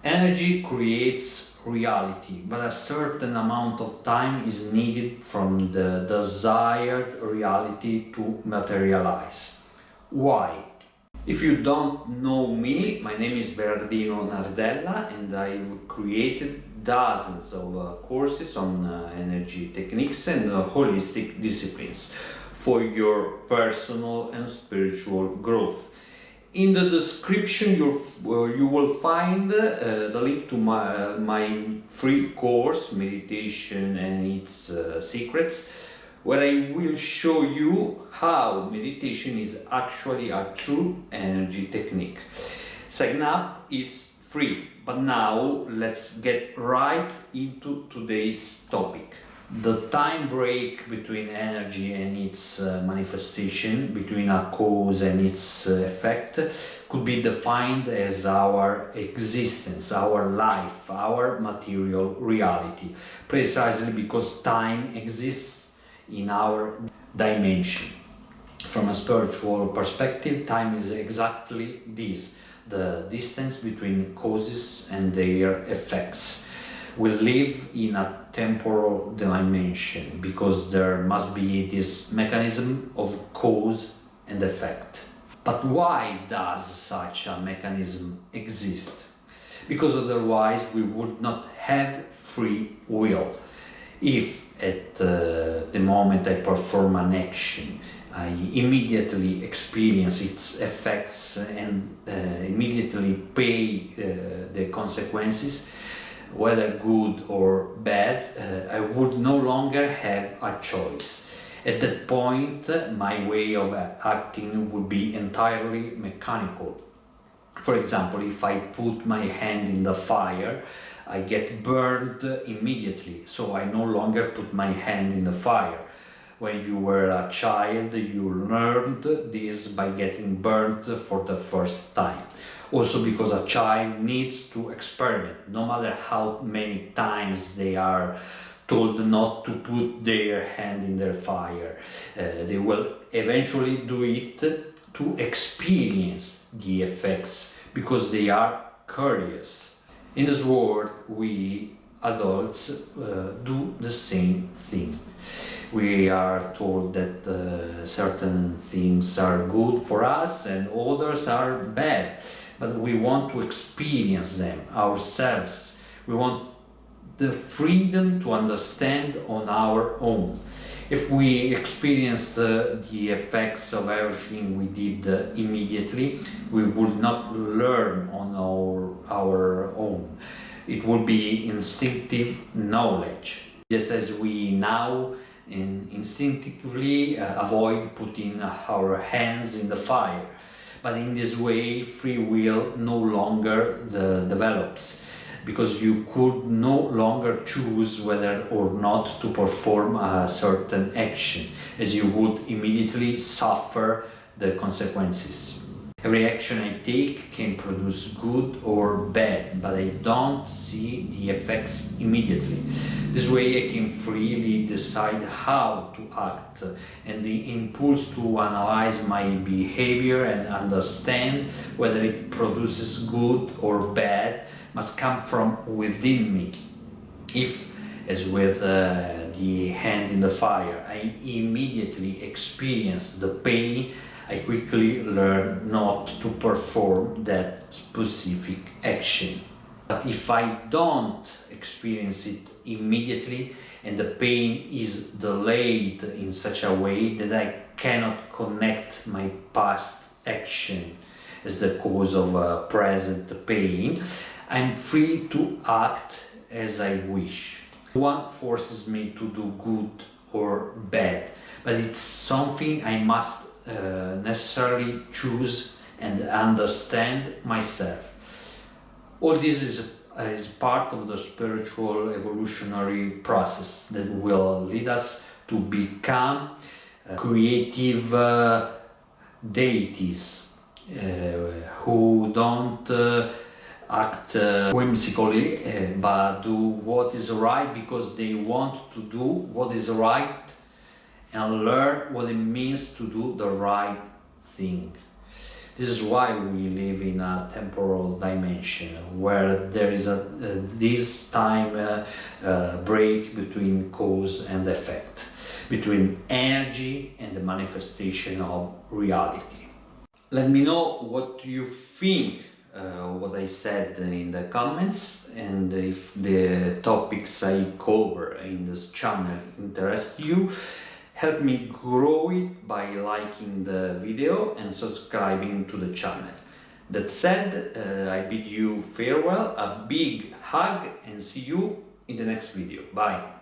Energy creates reality, but a certain amount of time is needed from the desired reality to materialize. Why? If you don't know me, my name is Bernardino Nardella and I've created dozens of courses on energy techniques and holistic disciplines for your personal and spiritual growth. In the description you will find the link to my free course, Meditation and its Secrets, where I will show you how meditation is actually a true energy technique. Sign up, it's free. But now let's get right into today's topic. The time break between energy and its manifestation, between a cause and its effect, could be defined as our existence, our life, our material reality, precisely because time exists in our dimension. From a spiritual perspective, time is exactly this, the distance between causes and their effects. We live in a temporal dimension because there must be this mechanism of cause and effect. But why does such a mechanism exist? Because otherwise we would not have free will. If at the moment I perform an action, I immediately experience its effects and immediately pay the consequences, whether good or bad, I would no longer have a choice. At that point, my way of acting would be entirely mechanical. For example, if I put my hand in the fire, I get burned immediately, so I no longer put my hand in the fire. When you were a child, you learned this by getting burned for the first time. Also because a child needs to experiment, no matter how many times they are told not to put their hand in their fire. They will eventually do it to experience the effects because they are curious. In this world, we adults do the same thing. We are told that certain things are good for us and others are bad, but we want to experience them ourselves. We want the freedom to understand on our own. If we experienced the effects of everything we did immediately, we would not learn on our own. It would be instinctive knowledge, just as we now instinctively avoid putting our hands in the fire. But in this way, free will no longer develops, because you could no longer choose whether or not to perform a certain action, as you would immediately suffer the consequences. Every action I take can produce good or bad, but I don't see the effects immediately. This way I can freely decide how to act, and the impulse to analyze my behavior and understand whether it produces good or bad must come from within me. If, as with the hand in the fire, I immediately experience the pain, I quickly learn not to perform that specific action. But if I don't experience it immediately and the pain is delayed in such a way that I cannot connect my past action as the cause of present pain, I'm free to act as I wish. No one forces me to do good or bad, but it's something I must necessarily choose and understand myself. All this is part of the spiritual evolutionary process that will lead us to become creative deities who don't act whimsically, but do what is right because they want to do what is right and learn what it means to do the right thing. This is why we live in a temporal dimension where there is this time break between cause and effect, between energy and the manifestation of reality. Let me know what you think, what I said in the comments, and if the topics I cover in this channel interest you. Help me grow it by liking the video and subscribing to the channel. That said, I bid you farewell, a big hug, and see you in the next video. Bye!